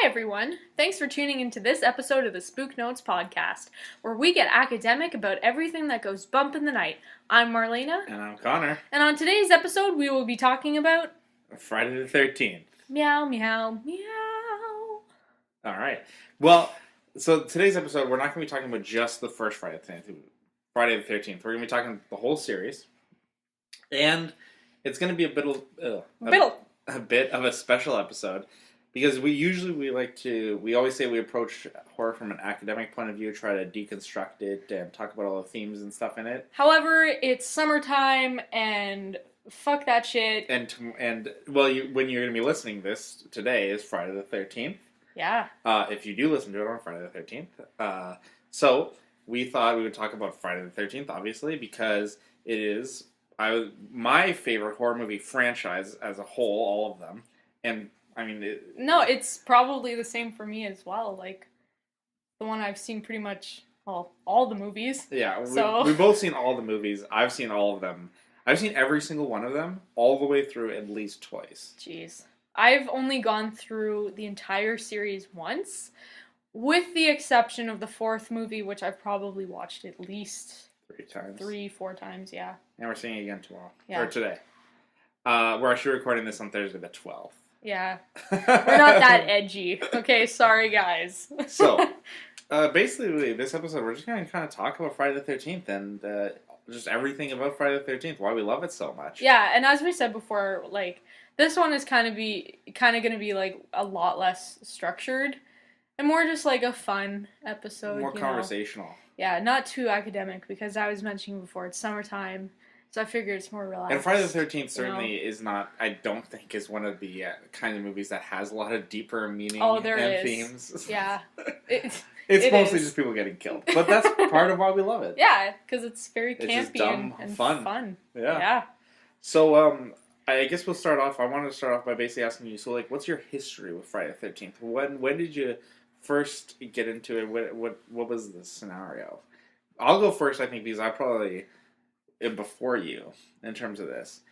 everyone. Thanks for tuning into this episode of the Spook Notes podcast, where we get academic about everything that goes bump in the night. I'm Marlayna. And I'm Connor. And on today's episode, we will be talking about... Friday the 13th. Meow, meow, meow. Alright. Well, so today's episode, we're not going to be talking about just the first Friday the 13th. We're going to be talking the whole series. And it's going to be a bit of a special episode. Because we always say we approach horror from an academic point of view, try to deconstruct it and talk about all the themes and stuff in it. However, it's summertime and fuck that shit. And when you're going to be listening to this today is Friday the 13th. Yeah. If you do listen to it on Friday the 13th. So we thought we would talk about Friday the 13th, obviously, because it is my favorite horror movie franchise as a whole, all of them. And it's probably the same for me as well. Like, the one I've seen pretty much, all the movies. Yeah, so. We've both seen all the movies. I've seen all of them. I've seen every single one of them, all the way through at least twice. Jeez. I've only gone through the entire series once, with the exception of the fourth movie, which I've probably watched at least 3-4 times, yeah. And we're seeing it again tomorrow. Yeah. Or today. We're actually recording this on Thursday the 12th. Yeah. We're not that edgy. Okay, sorry guys. So, basically, this episode, we're just going to kind of talk about Friday the 13th and just everything about Friday the 13th, why we love it so much. Yeah, and as we said before, like, this one is kind of going to be, like, a lot less structured and more just, like, a fun episode. More conversational. Yeah, not too academic, because I was mentioning before, it's summertime. So I figured it's more relaxed. And Friday the 13th certainly is not, I don't think, is one of the kind of movies that has a lot of deeper meaning and themes. Yeah. It's mostly just people getting killed. But that's part of why we love it. Yeah, because it's very campy just dumb, and fun. Yeah. So, I guess we'll start off, I wanted to start off by basically asking you, so, like, what's your history with Friday the 13th? When did you first get into it? What was the scenario? I'll go first, I think, because I probably... before you, in terms of this.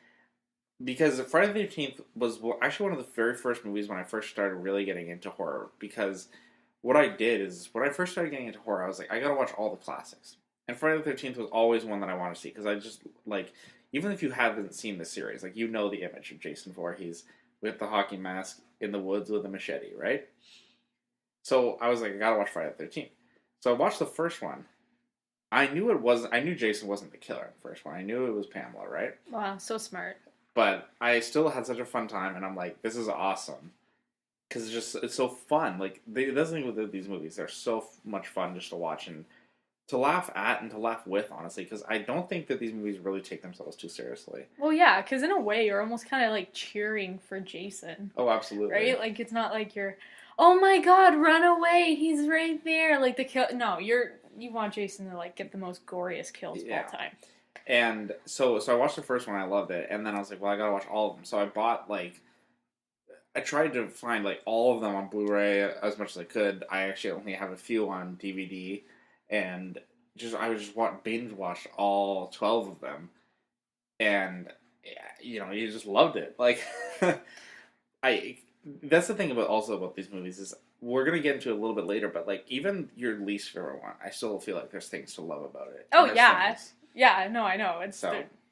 Because Friday the 13th was actually one of the very first movies when I first started really getting into horror. Because what I did is, when I first started getting into horror, I was like, I gotta watch all the classics. And Friday the 13th was always one that I wanted to see. Because I just, like, even if you haven't seen the series, like, you know the image of Jason Voorhees with the hockey mask in the woods with a machete, right? So I was like, I gotta watch Friday the 13th. So I watched the first one. I knew Jason wasn't the killer in the first one. I knew it was Pamela, right? Wow, so smart. But I still had such a fun time, and I'm like, this is awesome. Because it's so fun. Like, that's the thing with these movies. They're so much fun just to watch and to laugh at and to laugh with, honestly. Because I don't think that these movies really take themselves too seriously. Well, yeah, because in a way, you're almost kind of like cheering for Jason. Oh, absolutely. Right? Like, it's not like you're, oh my god, run away, he's right there. Like, the kill. No, you want Jason to, like, get the most goriest kills of all time. And so I watched the first one, I loved it, and then I was like, well, I gotta watch all of them. So I bought, like, I tried to find, like, all of them on Blu-ray as much as I could. I actually only have a few on DVD, and I just binge watched all 12 of them, and, you just loved it. Like, that's the thing about these movies is, we're going to get into it a little bit later, but, like, even your least favorite one, I still feel like there's things to love about it. Oh, yeah. Yeah, no, I know.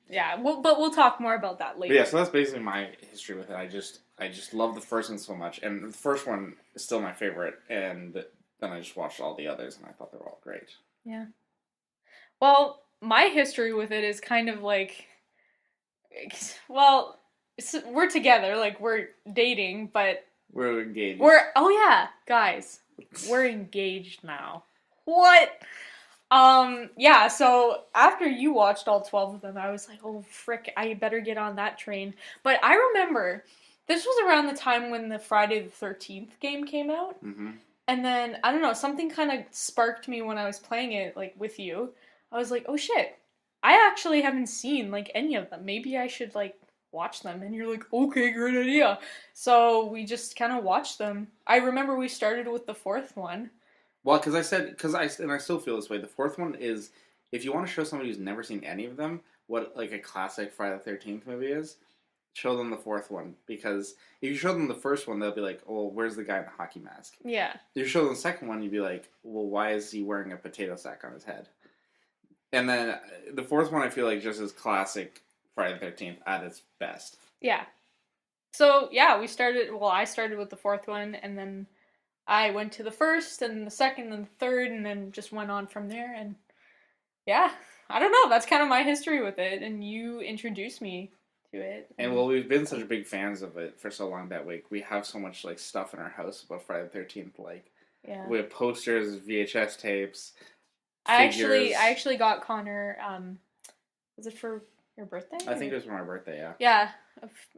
But we'll talk more about that later. But yeah, so that's basically my history with it. I just love the first one so much, and the first one is still my favorite, and then I just watched all the others, and I thought they were all great. Yeah. Well, my history with it is kind of like, well, we're together, like, we're dating, but... We're engaged. Oh yeah, guys, we're engaged now. What? Yeah, so after you watched all 12 of them, I was like, oh frick, I better get on that train. But I remember, this was around the time when the Friday the 13th game came out. Mm-hmm. And then, I don't know, something kind of sparked me when I was playing it, like, with you. I was like, oh shit, I actually haven't seen, like, any of them. Maybe I should, like, watch them. And you're like, okay, great idea. So we just kind of watched them. I remember we started with the fourth one. Well, and I still feel this way. The fourth one is, if you want to show somebody who's never seen any of them what, like, a classic Friday the 13th movie is, show them the fourth one, because if you show them the first one, they'll be like, "Oh, where's the guy in the hockey mask?" Yeah. If you show them the second one, you'd be like, "Well, why is he wearing a potato sack on his head?" And then the fourth one, I feel like just as classic Friday the 13th at its best. Yeah. So yeah, I started with the fourth one, and then I went to the first and the second and the third, and then just went on from there. And yeah, I don't know. That's kind of my history with it, and you introduced me to it. And well, we've been such big fans of it for so long that we have so much like stuff in our house about Friday the 13th. Like, yeah, we have posters, VHS tapes. I Figures. actually got Connor. Was it for your birthday? I think it was for my birthday. Yeah. Yeah.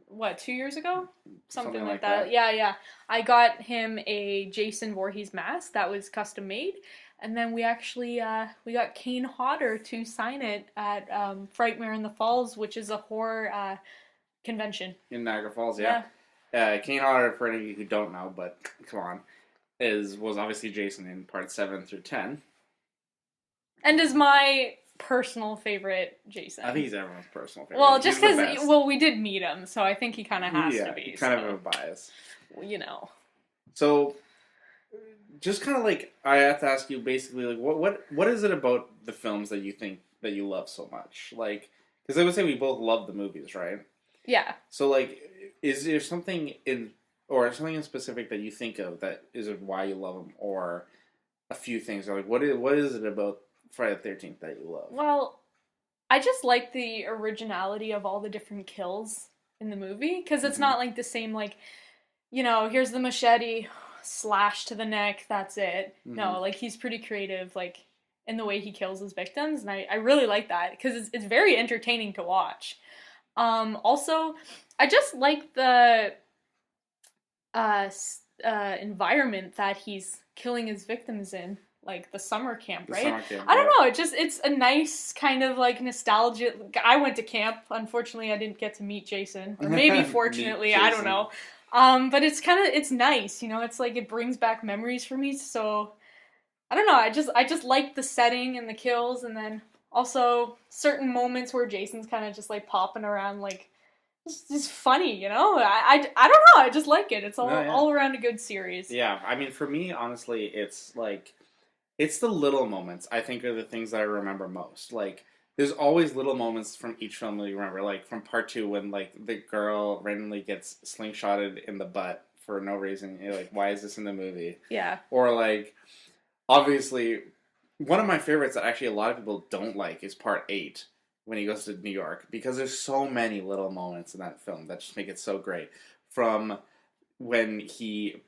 What, 2 years ago? Something like that. that. Yeah. I got him a Jason Voorhees mask that was custom made, and then we actually we got Kane Hodder to sign it at Frightmare in the Falls, which is a horror convention In Niagara Falls, yeah. Kane Hodder, for any of you who don't know, but come on, was obviously Jason in part 7 through 10. and is my personal favorite Jason. I think he's everyone's personal favorite. Well, just because we did meet him, so I think he kind of has to be. He kind of have a bias. You know. So, just kind of like, I have to ask you basically, like, what is it about the films that you think that you love so much? Like, because I would say we both love the movies, right? Yeah. So, like, is there something something in specific that you think of that is why you love them, or a few things? Or like, what is it about Friday the 13th that you love? Well, I just like the originality of all the different kills in the movie, because it's not like the same, like, here's the machete, slash to the neck, that's it. No, like, he's pretty creative, like, in the way he kills his victims, and I really like that, because it's very entertaining to watch. Also, I just like the environment that he's killing his victims in, like the summer camp, right? I don't know, it's a nice kind of like nostalgic. I went to camp. Unfortunately, I didn't get to meet Jason, or maybe fortunately, I don't know. But it's nice, it's like it brings back memories for me. So I don't know, I just like the setting and the kills, and then also certain moments where Jason's kind of just like popping around, like it's funny, I don't know, I just like it. It's all around a good series. Yeah, I mean, for me, honestly, it's like, it's the little moments, I think, are the things that I remember most. Like, there's always little moments from each film that you remember. Like, from part 2, when, like, the girl randomly gets slingshotted in the butt for no reason. You're like, why is this in the movie? Yeah. Or, like, obviously, one of my favorites that actually a lot of people don't like is part 8, when he goes to New York. Because there's so many little moments in that film that just make it so great. From when he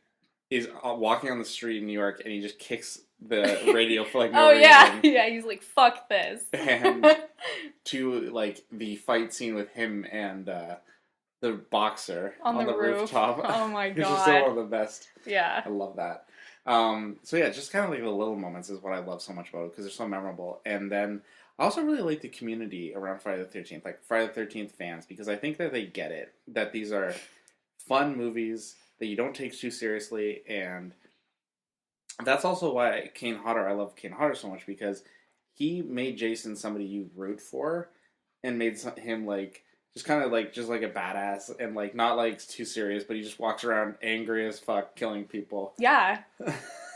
is walking on the street in New York and he just kicks the radio for like no reason. Yeah, he's like, fuck this. And to like the fight scene with him and the boxer on the rooftop. Oh my god. It's just still one of the best. Yeah. I love that. So yeah, just kind of like the little moments is what I love so much about it, because they're so memorable. And then I also really like the community around Friday the 13th, like Friday the 13th fans, because I think that they get it, that these are fun movies that you don't take too seriously, and that's also why I love Kane Hodder so much, because he made Jason somebody you root for, and made him like just kind of like just like a badass, and like not like too serious, but he just walks around angry as fuck, killing people. Yeah.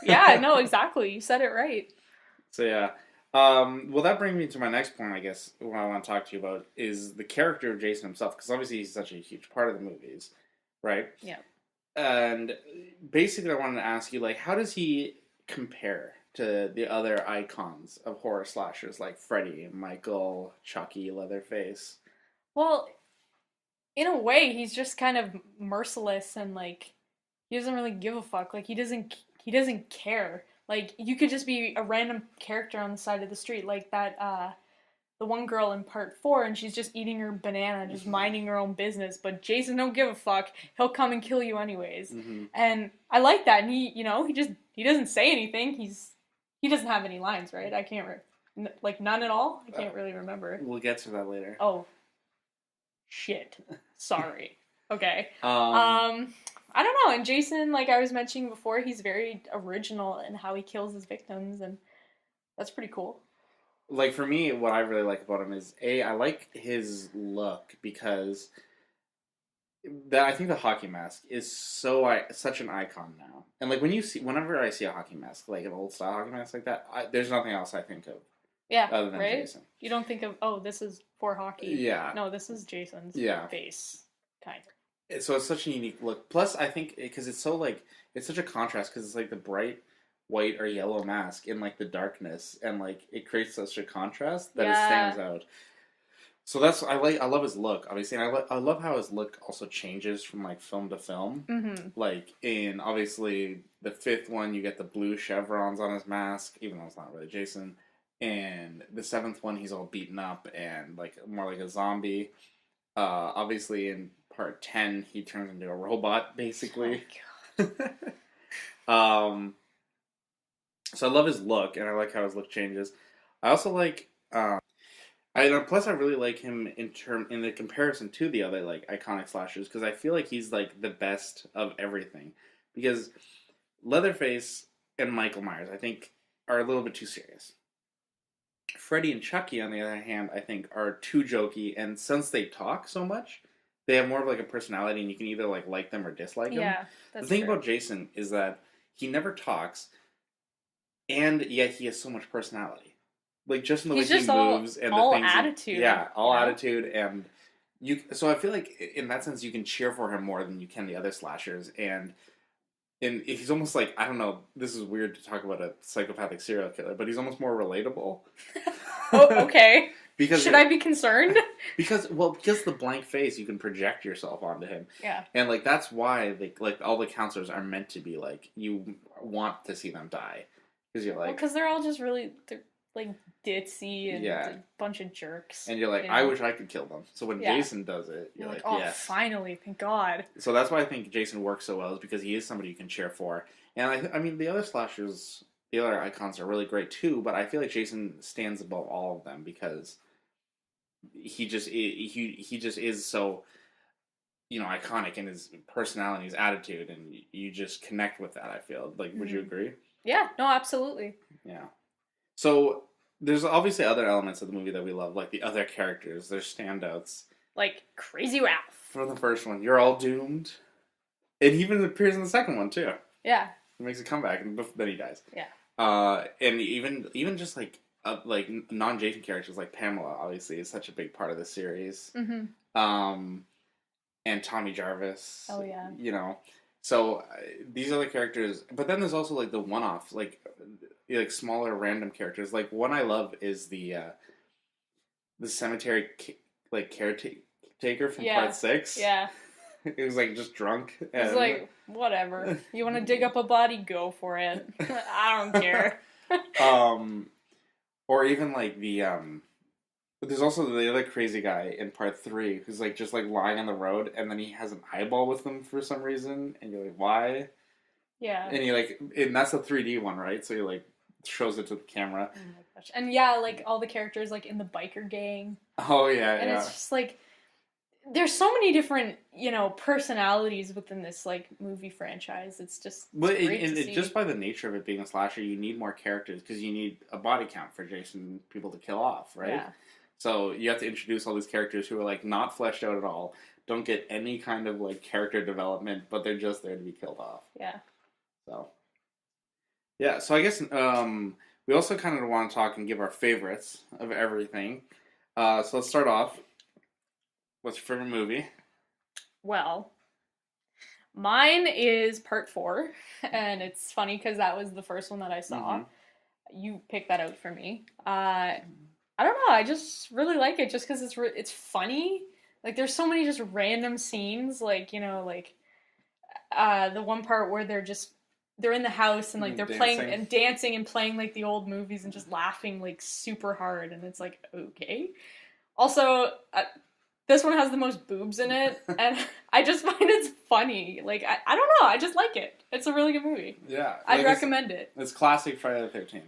Yeah, no, exactly. You said it right. So yeah. Well, that brings me to my next point, I guess, what I want to talk to you about is the character of Jason himself, because obviously he's such a huge part of the movies, right? Yeah. And basically, I wanted to ask you, like, how does he compare to the other icons of horror slashers like Freddy, Michael, Chucky, Leatherface? Well, in a way, he's just kind of merciless, and like he doesn't really give a fuck. Like he doesn't care. Like you could just be a random character on the side of the street, like that the one girl in part 4, and she's just eating her banana, just minding her own business. But Jason don't give a fuck. He'll come and kill you anyways. Mm-hmm. And I like that. And he doesn't say anything. He doesn't have any lines, right? I can't like none at all. I can't really remember. We'll get to that later. Oh, shit. Sorry. Okay. I don't know. And Jason, like I was mentioning before, he's very original in how he kills his victims, and that's pretty cool. Like, for me, what I really like about him is, I like his look, because that I think the hockey mask is such an icon now. And like whenever I see a hockey mask, like an old style hockey mask like that, there's nothing else I think of Yeah, other than right? Jason. You don't think of, oh, this is for hockey. Yeah, No, this is Jason's yeah. face, kind of. So it's such a unique look. Plus, I think because it's so like it's such a contrast because it's like the bright white or yellow mask in like the darkness, and like it creates such a contrast that it stands out. So that's I love his look, obviously, and I love how his look also changes from like film to film. Mm-hmm. Like in obviously the fifth one, you get the blue chevrons on his mask, even though it's not really Jason. And the seventh one, he's all beaten up and like more like a zombie. Obviously, in part 10, he turns into a robot, basically. Oh, um, so I love his look, and I like how his look changes. I also like, plus I really like him in the comparison to the other like iconic slashers because I feel like he's like the best of everything. Because Leatherface and Michael Myers, I think, are a little bit too serious. Freddy and Chucky, on the other hand, I think are too jokey, and since they talk so much, they have more of like a personality, and you can either like them or dislike them. yeah, that's The thing true. about Jason is that he never talks, and yet he has so much personality. Like just in the He's way he just moves and the all things. attitude. Yeah, all you know? attitude, and you. So I feel like in that sense, you can cheer for him more than you can the other slashers, and he's almost like, I don't know, this is weird to talk about a psychopathic serial killer, but he's almost more relatable. Oh, okay. Because Should I be concerned? because the blank face, you can project yourself onto him. Yeah. And like that's why like all the counselors are meant to be like you want to see them die because you're like because they're all just they're like ditzy and Yeah. a bunch of jerks. and you're like you I know? wish I could kill them. So when Yeah. Jason does it, you're like oh, yes. finally, thank God. So that's why I think Jason works so well is because he is somebody you can cheer for. And I mean the other slashers, the other icons are really great too, but I feel like Jason stands above all of them because he just is so iconic in his personality, his attitude, and you just connect with that. I feel like, would you agree? Yeah, no, absolutely. Yeah. So there's obviously other elements of the movie that we love, like the other characters. There's standouts. Like Crazy Ralph. From the first one, you're all doomed. It even appears in the second one too. Yeah. He makes a comeback, and then he dies. Yeah. And even just like non-Jason characters like Pamela, obviously, is such a big part of the series. Mm-hmm. And Tommy Jarvis. Oh yeah. So these other characters, but then there's also like the one-off, like smaller random characters. Like one I love is the cemetery caretaker from part 6. Yeah. He was like just drunk. It's like whatever. You want to dig up a body? Go for it. I don't care. Or even like there's also the other crazy guy in part 3 who's like just like lying on the road and then he has an eyeball with him for some reason and you're like, why? Yeah. And that's a 3D one, right? So he like shows it to the camera. Oh my gosh. And yeah, like all the characters like in the biker gang. Oh yeah, and yeah. it's just like there's so many different, personalities within this like movie franchise. It's just great to see. Just by the nature of it being a slasher, you need more characters because you need a body count for Jason people to kill off, right? Yeah. So you have to introduce all these characters who are like not fleshed out at all, don't get any kind of like character development, but they're just there to be killed off. Yeah. So yeah, so I guess we also kind of want to talk and give our favorites of everything. So let's start off. What's your favorite movie? Well, mine is part 4, and it's funny because that was the first one that I saw. Mm-hmm. You picked that out for me. I don't know. I just really like it just because it's funny. Like there's so many just random scenes, like the one part where they're in the house and like they're playing and dancing and playing like the old movies and just laughing like super hard, and it's like okay. Also, this one has the most boobs in it, and I just find it's funny. Like I don't know. I just like it. It's a really good movie. Yeah, I'd recommend it. It's classic Friday the 13th.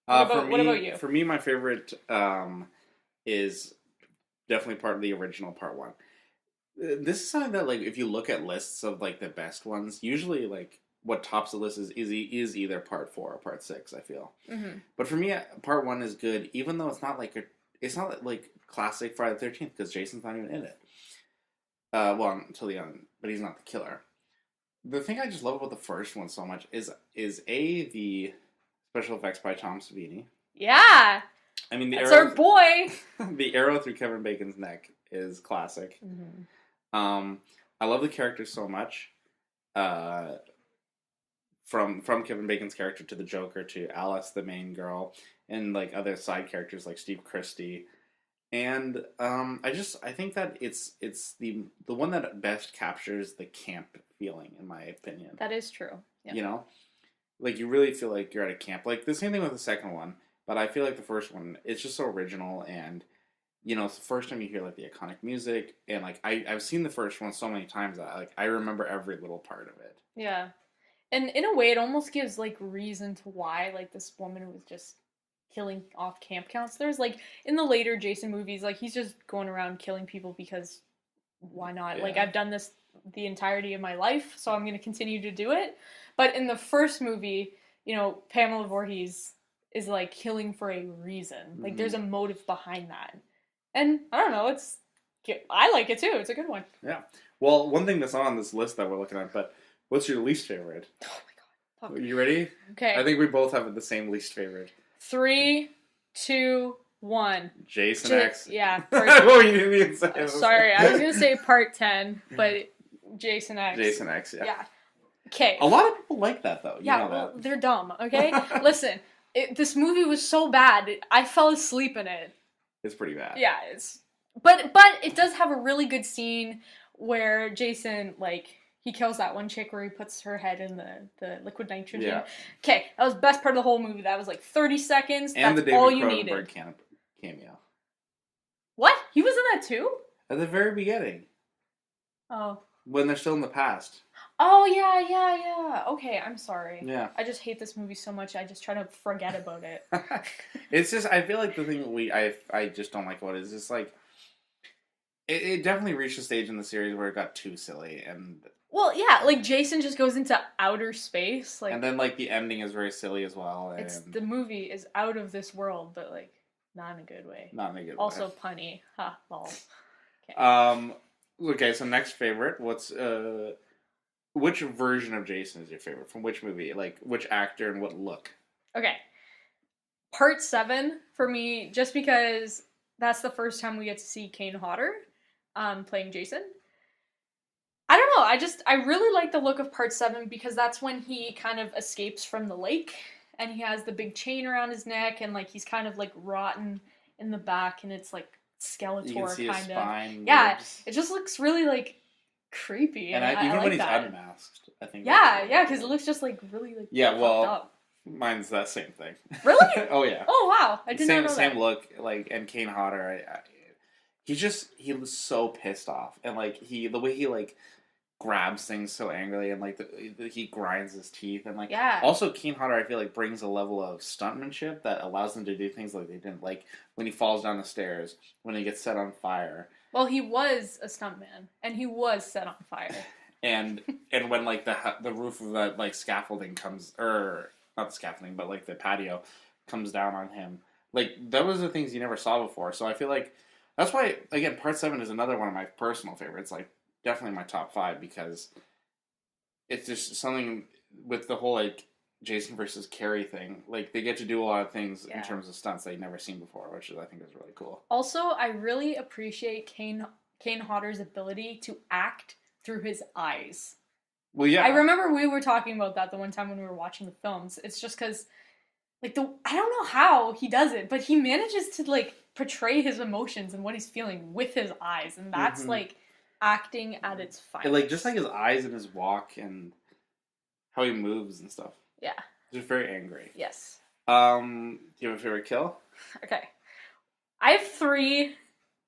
What about you? For me, my favorite is definitely part of the original part 1. This is something that, like, if you look at lists of like the best ones, usually like what tops the list is either part 4 or part 6. I feel, but for me, part 1 is good, even though it's not like classic Friday the 13th because Jason's not even in it. Well, until the end, but he's not the killer. The thing I just love about the first one so much is the special effects by Tom Savini. Yeah, I mean, that's our boy. The arrow through Kevin Bacon's neck is classic. I love the character so much. From Kevin Bacon's character to the Joker to Alice, the main girl, and like other side characters like Steve Christie. And I think that it's the one that best captures the camp feeling, in my opinion. That is true. Yeah. You know, like you really feel like you're at a camp. Like the same thing with the second one, but I feel like the first one, it's just so original, and you know, it's the first time you hear like the iconic music, and like I've seen the first one so many times that like I remember every little part of it. Yeah, and in a way, it almost gives like reason to why like this woman was just killing off camp counselors. Like in the later Jason movies, like he's just going around killing people because why not? Yeah. Like I've done this the entirety of my life, so I'm going to continue to do it. But in the first movie, you know, Pamela Voorhees is like killing for a reason. Like there's a motive behind that. And I don't know, I like it too. It's a good one. Yeah. Well, one thing that's not on this list that we're looking at, but what's your least favorite? Oh my god. Are you ready? Okay. I think we both have the same least favorite. 3, 2, 1. Jason X. Yeah. Oh, you didn't even say it. Sorry, I was gonna say part 10, but Jason X. Jason X, yeah. Yeah. Okay. A lot of people like that, though. You know well, that. they're dumb, okay? Listen, this movie was so bad, I fell asleep in it. It's pretty bad. Yeah, but it does have a really good scene where Jason, like, he kills that one chick where he puts her head in the liquid nitrogen. Yeah. Okay, that was the best part of the whole movie. That was like 30 seconds. And That's the David all you Cronenberg needed. cameo. What? He was in that too? At the very beginning. Oh. When they're still in the past. Oh, yeah. Okay, I'm sorry. Yeah. I just hate this movie so much, I just try to forget about it. It's just, I feel like the thing I just don't like about it is just like, it definitely reached a stage in the series where it got too silly, and... Well, yeah, like, Jason just goes into outer space, like... And then, like, the ending is very silly as well, and... The movie is out of this world, but, like, not in a good way. Not in a good way. Also punny. Ha, lol. Okay. Okay, so next favorite, which version of Jason is your favorite? From which movie? Like, which actor and what look? Okay. Part 7, for me, just because that's the first time we get to see Kane Hodder playing Jason. I don't know, I really like the look of Part 7 because that's when he kind of escapes from the lake, and he has the big chain around his neck, and, like, he's kind of, like, rotten in the back, and it's, like, Skeletor, you can see his spine. Yeah, ribs. it just looks really, like, creepy. And I even like when he's that. unmasked, I think. Yeah, because it looks just, like, really, like, yeah, well, up. mine's that same thing. Really? Oh, yeah. Oh, wow. I did not know that. Same look, like, and Kane Hodder, he was so pissed off. And, like, the way he, like, grabs things so angrily, and, like, he grinds his teeth. And, like, yeah. Also, Kane Hodder, I feel like, brings a level of stuntmanship that allows them to do things like they didn't. Like, when he falls down the stairs, when he gets set on fire. Well, he was a stuntman, and he was set on fire. And when, like, the roof of that, like, scaffolding comes, or not the scaffolding, but, like, the patio comes down on him. Like, those are things you never saw before. So I feel like, that's why, again, Part 7 is another one of my personal favorites. Like, definitely my top 5, because it's just something with the whole, like, Jason versus Carrie thing. Like, they get to do a lot of things in terms of stunts that you've never seen before, which I think is really cool. Also, I really appreciate Kane Hodder's ability to act through his eyes. Well, yeah. I remember we were talking about that the one time when we were watching the films. It's just because, like, I don't know how he does it, but he manages to, like, portray his emotions and what he's feeling with his eyes, and that's, like, acting at its finest. And, like, just, like, his eyes and his walk and how he moves and stuff. Yeah. Just very angry. Yes. Do you have a favorite kill? Okay. I have 3,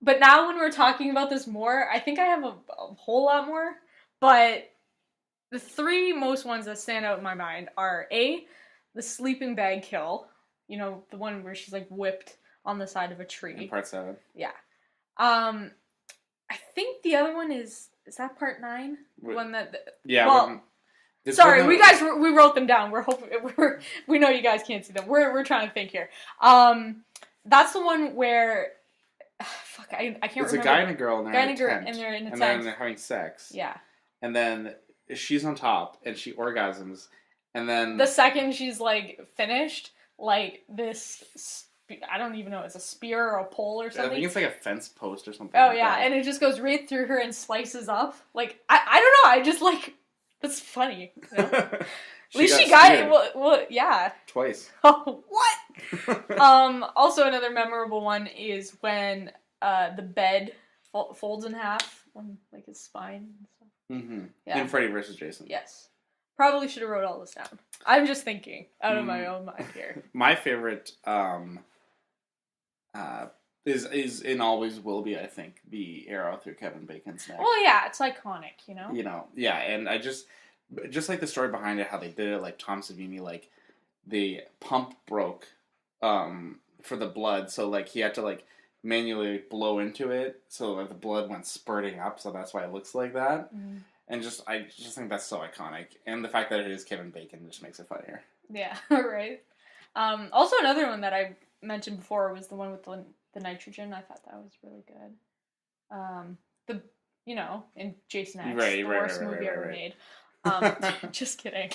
but now when we're talking about this more, I think I have a whole lot more, but the 3 most ones that stand out in my mind are A, the sleeping bag kill, you know, the one where she's, like, whipped on the side of a tree. In Part 7. Yeah. I think the other one is that Part 9? One that... Yeah, well... Sorry, we wrote them down. We know you guys can't see them. We're trying to think here. That's the one where Fuck, I can't It's remember. a guy and a girl, and Guy they're and in a a girl, tent, and they're in a and tent. then they're having sex. Yeah. And then she's on top, and she orgasms, and then The second she's like finished, like this, I don't even know, it's a spear or a pole or something. I think it's like a fence post or something. Oh like yeah, that. and it just goes right through her and slices up. Like I don't know, I just like that's funny. You know? At least she got it. Well, yeah. Twice. Oh, what? Also another memorable one is when the bed folds in half, when like his spine and stuff. Mm-hmm. Yeah. In Freddy vs. Jason. Yes. Probably should have wrote all this down. I'm just thinking out of my own mind here. My favorite is and always will be, I think, the arrow through Kevin Bacon's neck. Well, yeah, it's iconic, you know? You know, yeah, and I just like the story behind it, how they did it, like Tom Savini, like the pump broke for the blood, so like he had to like manually blow into it, so like the blood went spurting up, so that's why it looks like that. Mm. And I just think that's so iconic, and the fact that it is Kevin Bacon just makes it funnier. Yeah, right. Also, another one that I mentioned before was the one with the nitrogen. I thought that was really good. In Jason X, the worst movie ever made. Just kidding,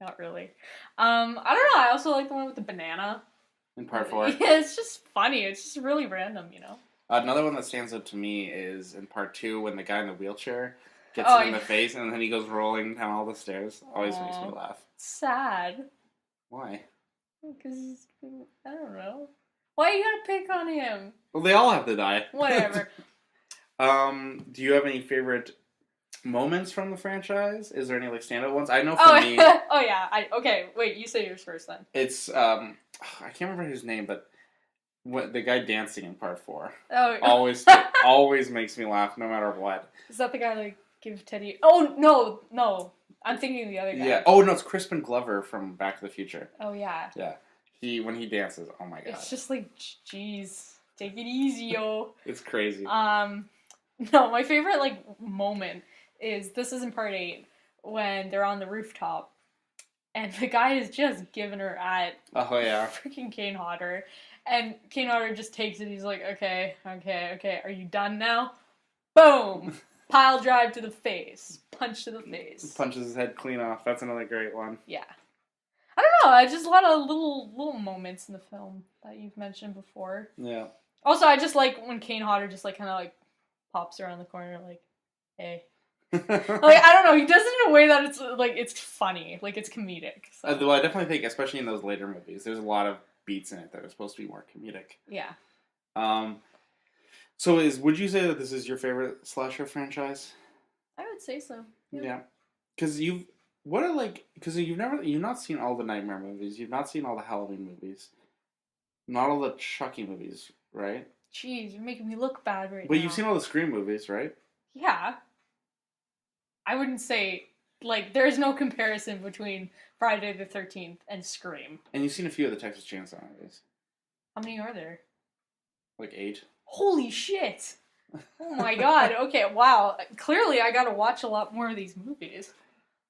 not really. I don't know. I also like the one with the banana. In part 4. Yeah, it's just funny. It's just really random, you know. Another one that stands out to me is in part 2 when the guy in the wheelchair gets him in the face and then he goes rolling down all the stairs. Always makes me laugh. Sad. Why? Because I don't know. Why you gotta pick on him? Well, they all have to die. Whatever. Do you have any favorite moments from the franchise? Is there any like standout ones? I know for me. Oh yeah. Okay. Wait. You say yours first then. It's I can't remember his name, but the guy dancing in part 4 always makes me laugh no matter what. Is that the guy that give Teddy? Oh no. I'm thinking of the other guy. Yeah. Oh no, it's Crispin Glover from Back to the Future. Oh yeah. Yeah. When he dances, oh my god. It's just like, jeez, take it easy, yo. It's crazy. No, my favorite like moment is this is in part 8 when they're on the rooftop and the guy is just giving her at freaking Kane Hodder, and Kane Hodder just takes it. He's like, okay, are you done now? Boom. Pile drive to the face. Punch to the face. Punches his head clean off. That's another great one. Yeah. I don't know. Just a lot of little moments in the film that you've mentioned before. Yeah. Also, I just like when Kane Hodder just like kind of like pops around the corner like, hey. Like, I don't know. He does it in a way that it's like it's funny. Like it's comedic. So. Well, I definitely think, especially in those later movies, there's a lot of beats in it that are supposed to be more comedic. Yeah. So would you say that this is your favorite slasher franchise? I would say so. Yeah. Because you've not seen all the Nightmare movies. You've not seen all the Halloween movies. Not all the Chucky movies, right? Jeez, you're making me look bad right now. But you've seen all the Scream movies, right? Yeah. I wouldn't say, like, there's no comparison between Friday the 13th and Scream. And you've seen a few of the Texas Chainsaw movies. How many are there? Like 8. Holy shit! Oh my god, okay, wow. Clearly I gotta watch a lot more of these movies.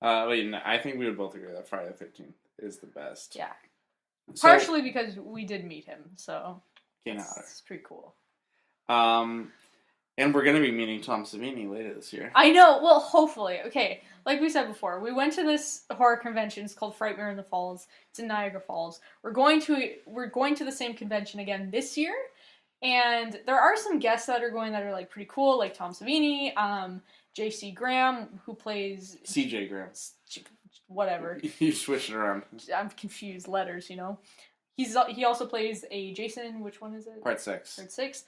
I think we would both agree that Friday the 13th is the best. Yeah. So, partially because we did meet him, so it's pretty cool. And we're going to be meeting Tom Savini later this year. I know. Well, hopefully. Okay, like we said before, we went to this horror convention. It's called Frightmare in the Falls. It's in Niagara Falls. We're going to the same convention again this year, and there are some guests that are going that are like pretty cool, like Tom Savini, J.C. Graham, who plays C.J. Graham. Whatever. You switched it around. I'm confused. Letters, you know. He also plays a Jason. Which one is it? Part 6. Part 6.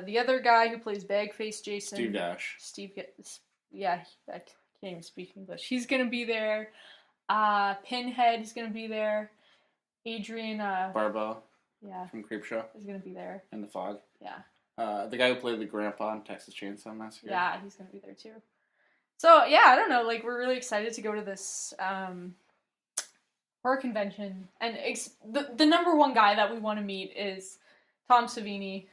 The other guy who plays Bagface Jason. Steve Dash. Yeah, I can't even speak English. He's gonna be there. Pinhead is gonna be there. Adrian. Barbeau. Yeah. From Creepshow. Is gonna be there. In the Fog. Yeah. The guy who played the grandpa in Texas Chainsaw Massacre. Yeah, he's gonna be there too. So yeah, I don't know. Like, we're really excited to go to this horror convention, and the number one guy that we want to meet is Tom Savini.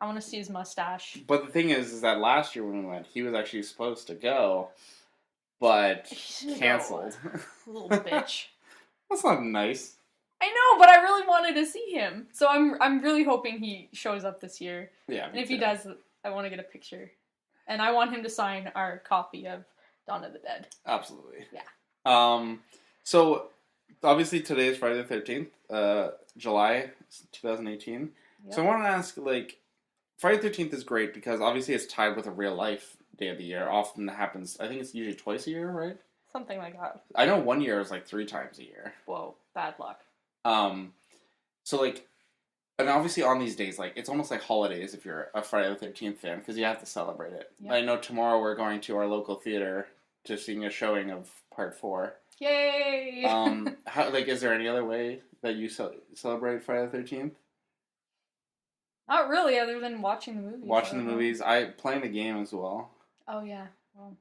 I want to see his mustache. But the thing is that last year when we went, he was actually supposed to go, but canceled. Little bitch. That's not nice. I know, but I really wanted to see him. So I'm really hoping he shows up this year. Yeah. And if he does, I want to get a picture. And I want him to sign our copy of Dawn of the Dead. Absolutely. Yeah. So obviously today is Friday the 13th, July 2018. Yep. So I want to ask, like, Friday the 13th is great because obviously it's tied with a real life day of the year. Often that happens, I think it's usually twice a year, right? Something like that. I know one year is like 3 times a year. Whoa, bad luck. So like, and obviously on these days, like, it's almost like holidays if you're a Friday the 13th fan because you have to celebrate it. Yep. I know tomorrow we're going to our local theater to seeing a showing of Part 4. Yay! Is there any other way that you celebrate Friday the 13th? Not really, other than watching the movies. Watching the movies. Playing the game as well. Oh, yeah. Well,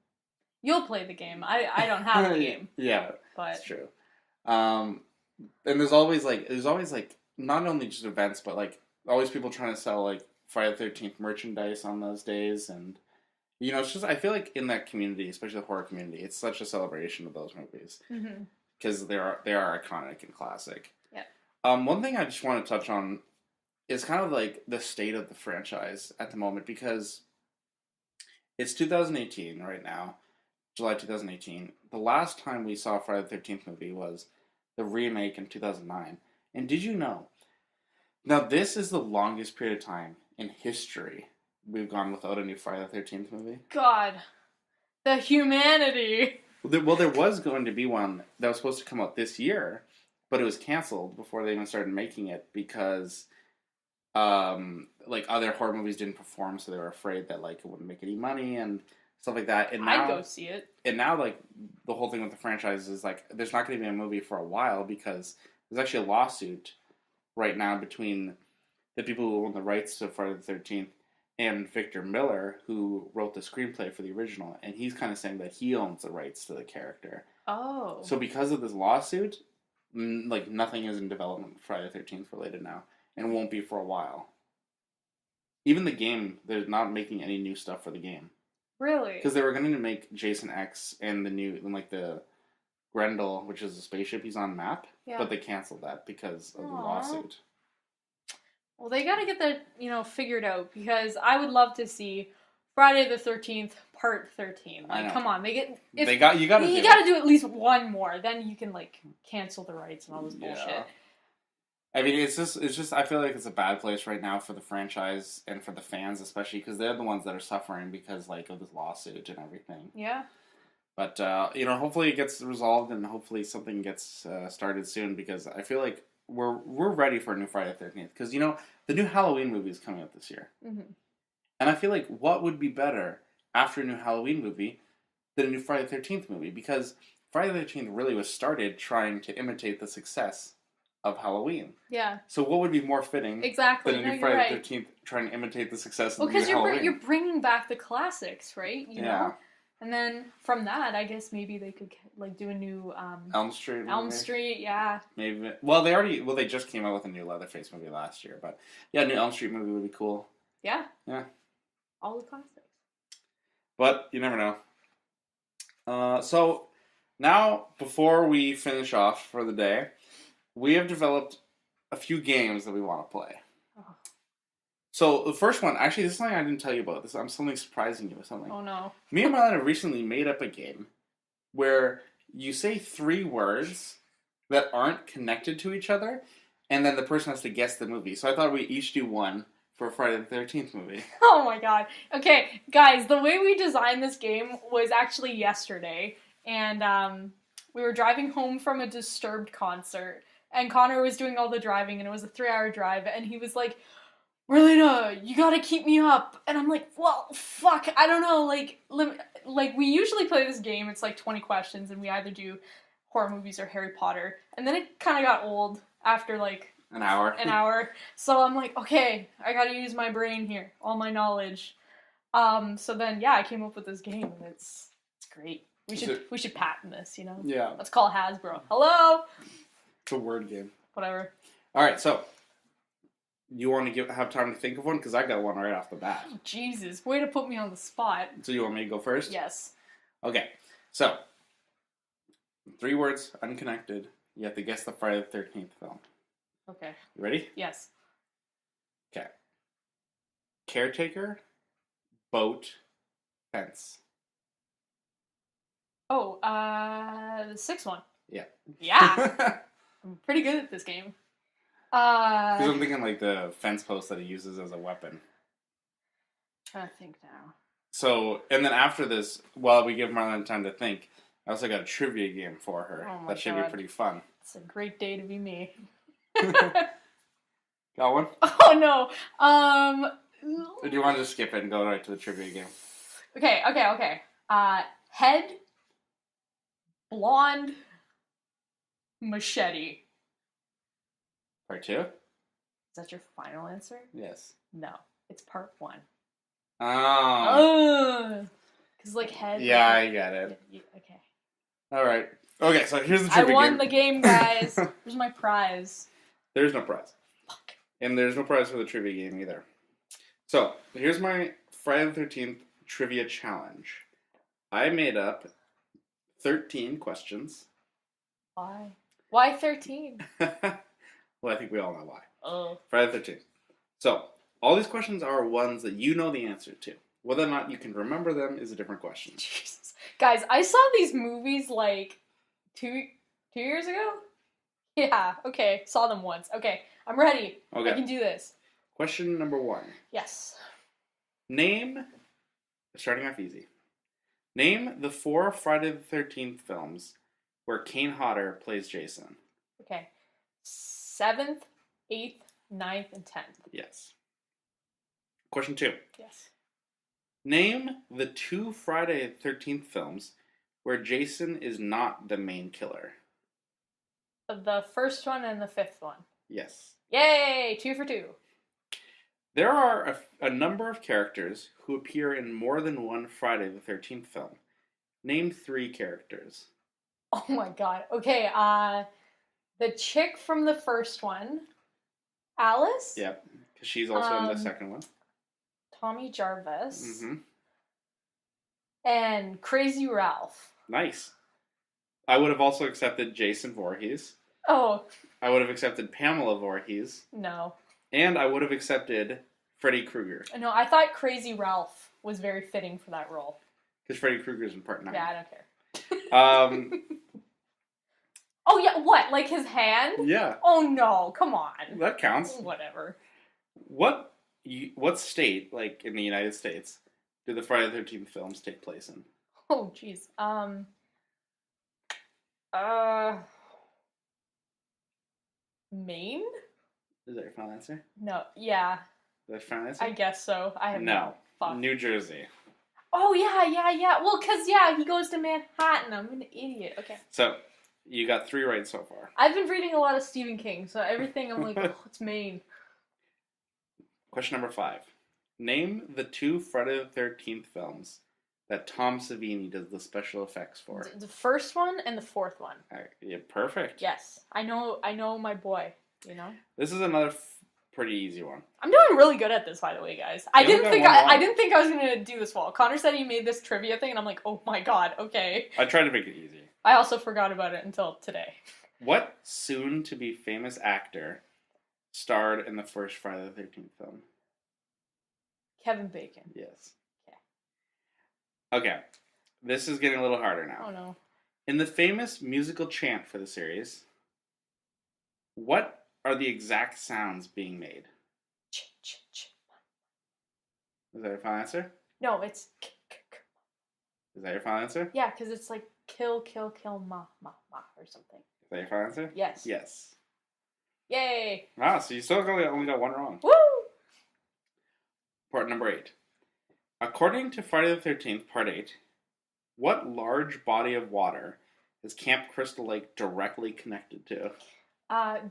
you'll play the game. I don't have the game. Yeah, but that's true. And there's always not only just events, but like always people trying to sell like Friday the 13th merchandise on those days, and you know, it's just I feel like in that community, especially the horror community, it's such a celebration of those movies because they are iconic and classic. Yeah. One thing I just want to touch on is kind of like the state of the franchise at the moment because it's 2018 right now, July 2018. The last time we saw a Friday the 13th movie was the remake in 2009. And did you know? Now, this is the longest period of time in history we've gone without a new Friday the 13th movie. God. The humanity. Well, there was going to be one that was supposed to come out this year, but it was canceled before they even started making it because, like, other horror movies didn't perform, so they were afraid that, like, it wouldn't make any money and stuff like that. And now, I'd go see it. And now, like, the whole thing with the franchise is, like, there's not going to be a movie for a while because there's actually a lawsuit right now between the people who own the rights to Friday the 13th and Victor Miller, who wrote the screenplay for the original, and he's kind of saying that he owns the rights to the character. Oh. So because of this lawsuit, like, nothing is in development for Friday the 13th related now, and won't be for a while. Even the game, they're not making any new stuff for the game. Really? Because they were going to make Jason X and the Grendel, which is a spaceship he's on map, but they canceled that because of the lawsuit. Well, they gotta get that, figured out, because I would love to see Friday the 13th, Part 13. Like, come on, you gotta do at least one more, then you can, like, cancel the rights and all this bullshit. I mean, it's just, I feel like it's a bad place right now for the franchise and for the fans, especially, because they're the ones that are suffering because, like, of this lawsuit and everything. Yeah. But, hopefully it gets resolved and hopefully something gets started soon, because I feel like we're ready for a new Friday the 13th. Because, the new Halloween movie is coming out this year. Mm-hmm. And I feel like what would be better after a new Halloween movie than a new Friday the 13th movie? Because Friday the 13th really was started trying to imitate the success of Halloween. Yeah. So what would be more fitting than a new Friday the 13th trying to imitate the success of the new Halloween? Because you're bringing back the classics, right? You know? And then from that, I guess maybe they could do a new Elm Street. Elm Street, yeah. Maybe. Well, they just came out with a new Leatherface movie last year, but yeah, a new Elm Street movie would be cool. Yeah. Yeah. All the classics. But you never know. So now, before we finish off for the day, we have developed a few games that we want to play. Oh. So the first one, actually, this is something I didn't tell you about. I'm something surprising you with something. Oh no! Me and Marlayna recently made up a game where you say 3 words that aren't connected to each other, and then the person has to guess the movie. So I thought we each do one for a Friday the 13th movie. Oh my god! Okay, guys, the way we designed this game was actually yesterday, and we were driving home from a Disturbed concert, and Connor was doing all the driving, and it was a 3-hour drive, and he was like, Marlayna, you gotta keep me up. And I'm like, well, fuck, I don't know, like we usually play this game, it's like 20 questions, and we either do horror movies or Harry Potter, and then it kind of got old after, like, an hour. So I'm like, okay, I gotta use my brain here, all my knowledge. So then, yeah, I came up with this game, and it's great. We should patent this, Yeah. Let's call Hasbro. Hello? It's a word game. Whatever. Alright, so you want to have time to think of one? Because I got one right off the bat. Oh, Jesus, way to put me on the spot. So you want me to go first? Yes. Okay, so 3 words, unconnected, You have to guess the Friday the 13th film. Okay. You ready? Yes. Okay. Caretaker, boat, fence. Oh, the sixth one. Yeah. Yeah. I'm pretty good at this game. Because I'm thinking like the fence post that he uses as a weapon. Trying to think now. So, and then after this, while we give Marlayna time to think, I also got a trivia game for her. Oh my that should be God. pretty fun. It's a great day to be me. Got one? Oh no. Or do you want to just skip it and go right to the trivia game? Okay. Head, blonde, machete. Part 2? Is that your final answer? Yes. No, it's part 1. Oh. Because like head. Yeah, I get it. Okay. All right. Okay, so here's the I trivia game. won the game, guys. Here's my prize. There's no prize. Fuck. And there's no prize for the trivia game either. So, here's my Friday the 13th trivia challenge. I made up 13 questions. Why? Why 13? Well, I think we all know why. Oh. Friday the 13th. So, all these questions are ones that you know the answer to. Whether or not you can remember them is a different question. Jesus. Guys, I saw these movies like two years ago? Yeah, okay. Saw them once. Okay, I'm ready. Okay. I can do this. Question number 1. Yes. Name, starting off easy. Name the 4 Friday the 13th films where Kane Hodder plays Jason. Okay. 7th, 8th, 9th, and 10th. Yes. Question 2. Yes. Name the 2 Friday the 13th films where Jason is not the main killer. The first one and the 5th one. Yes. Yay! 2 for 2. There are a number of characters who appear in more than one Friday the 13th film. Name 3 characters. Oh my god. Okay, the chick from the first one, Alice? Yep, because she's also in the second one. Tommy Jarvis. Mm-hmm. And Crazy Ralph. Nice. I would have also accepted Jason Voorhees. Oh. I would have accepted Pamela Voorhees. No. And I would have accepted Freddy Krueger. No, I thought Crazy Ralph was very fitting for that role. Because Freddy Krueger's in part 9. Yeah, I don't care. Um, Oh, yeah, what? Like his hand? yeah. Oh, no, come on. That counts. Whatever. What state, like in the United States, do the Friday the 13th films take place in? Oh, jeez. Maine? Is that your final answer? No, yeah, Is that your final answer? I guess so. I have No. Fuck. New Jersey. Oh, yeah. Well, because, yeah, he goes to Manhattan. I'm an idiot. Okay. So, you got 3 right so far. I've been reading a lot of Stephen King, so everything I'm like, oh, it's Maine. Question number 5. Name the 2 Friday the 13th films that Tom Savini does the special effects for. The first one and the fourth one. Yeah, perfect. Yes. I know my boy, you know? This is another pretty easy one. I'm doing really good at this, by the way, guys. I didn't think I was gonna do this well. Connor said he made this trivia thing, and I'm like, oh my god, okay. I tried to make it easy. I also forgot about it until today. What soon-to-be famous actor starred in the first Friday the 13th film? Kevin Bacon. Yes. Okay. This is getting a little harder now. Oh no. In the famous musical chant for the series, what are the exact sounds being made? Is that your final answer? No, it's Is that your final answer? yeah, because it's like kill, ma, or something. Is that your final answer? Yes. Yes. Yay! Wow, so you still only got 1 wrong. Woo! Part number 8. According to Friday the 13th, Part 8, what large body of water is Camp Crystal Lake directly connected to?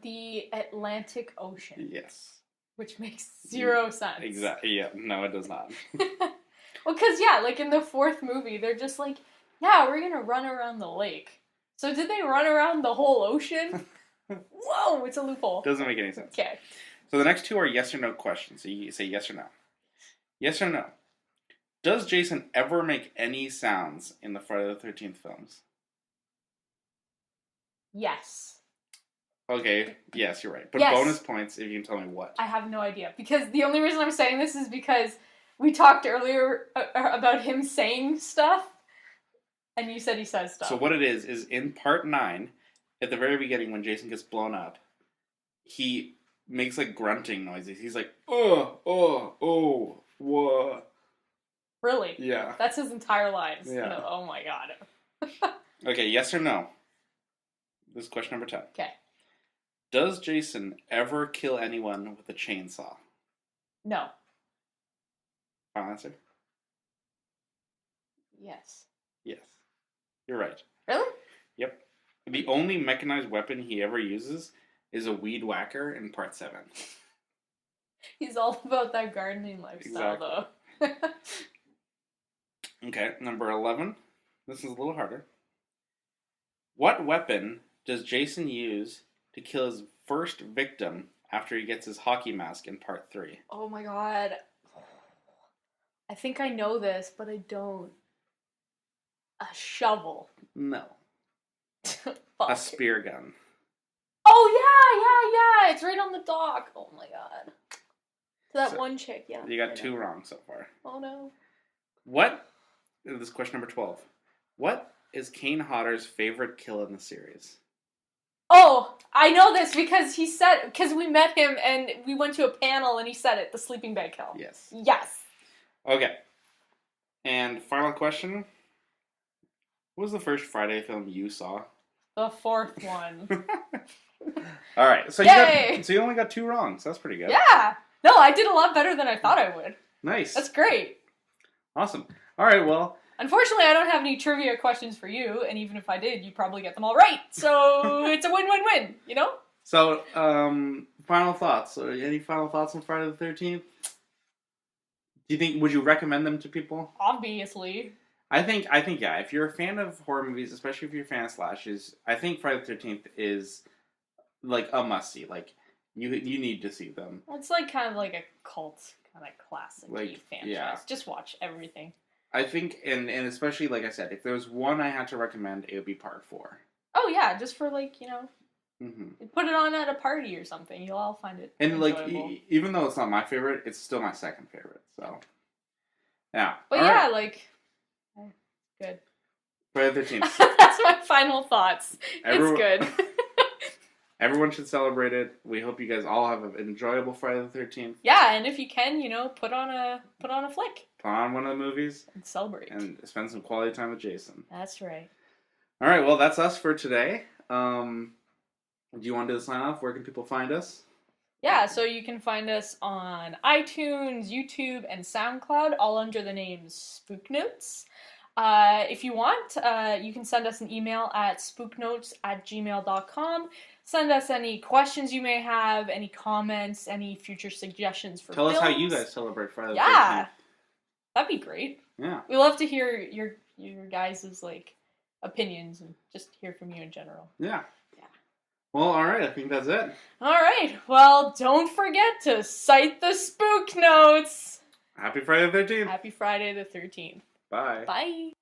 The Atlantic Ocean. Yes. Which makes 0 sense. Exactly. Yeah. No, it does not. Well, because, yeah, like in the 4th movie, they're just like, yeah, we're gonna run around the lake. So did they run around the whole ocean? Whoa, it's a loophole. Doesn't make any sense. Okay. So the next 2 are yes or no questions. So you say yes or no. Yes or no. Does Jason ever make any sounds in the Friday the 13th films? Yes. Okay, yes, you're right. But Yes. bonus points if you can tell me what. I have no idea. Because the only reason I'm saying this is because we talked earlier about him saying stuff, and you said he says stuff. So what it is in part 9, at the very beginning when Jason gets blown up, he makes like grunting noises. He's like, oh, what? Really? Yeah. That's his entire lines. Yeah. You know, oh my god. Okay, yes or no? This is question number 10. Okay. Does Jason ever kill anyone with a chainsaw? No. Final answer? Yes. Yes. You're right. Really? Yep. The only mechanized weapon he ever uses is a weed whacker in part 7. He's all about that gardening lifestyle, though. Okay, number 11. This is a little harder. What weapon does Jason use to kill his first victim after he gets his hockey mask in part 3? Oh my god. I think I know this, but I don't. A shovel. No. Fuck. A spear gun. Oh, yeah. It's right on the dock. Oh my god. To that one chick, yeah. You got 2 wrong so far. Oh no. What? This is question number 12. What is Kane Hodder's favorite kill in the series? Oh, I know this because because we met him and we went to a panel and he said it, the sleeping bag kill. Yes. Yes. Okay. And final question. What was the first Friday film you saw? The 4th one. All right. So Yay! you only got 2 wrong. So that's pretty good. Yeah. No, I did a lot better than I thought I would. Nice. That's great. Awesome. All right. Well. Unfortunately, I don't have any trivia questions for you, and even if I did, you'd probably get them all right. So it's a win-win-win, you know? So, final thoughts. Any final thoughts on Friday the 13th? Would you recommend them to people? Obviously. I think, yeah. If you're a fan of horror movies, especially if you're a fan of slashes, I think Friday the 13th is, like, a must-see. Like, you need to see them. It's like kind of like a cult, kind of classic like, franchise. Yeah. Just watch everything. I think, and especially, like I said, if there was one I had to recommend, it would be part 4. Oh, yeah, just for, like, you know, Mm-hmm. put it on at a party or something. You'll all find it And, enjoyable. like, even though it's not my favorite, it's still my second favorite, so. Yeah. But all yeah, right. like, good. Friday the 13th. That's my final thoughts. It's good. Everyone should celebrate it. We hope you guys all have an enjoyable Friday the 13th. Yeah, and if you can, you know, put on a flick. Put on one of the movies. And celebrate. And spend some quality time with Jason. That's right. All right, well, that's us for today. Do you want to do the sign off? Where can people find us? Yeah, so you can find us on iTunes, YouTube, and SoundCloud, all under the name Spook Notes. If you want, you can send us an email at spooknotes@gmail.com. Send us any questions you may have, any comments, any future suggestions for Tell films. us how you guys celebrate Friday the 13th. Yeah, that'd be great. Yeah. We love to hear your guys' like opinions and just hear from you in general. Yeah. Well, all right. I think that's it. All right. Well, don't forget to cite the spook notes. Happy Friday the 13th. Happy Friday the 13th. Bye. Bye.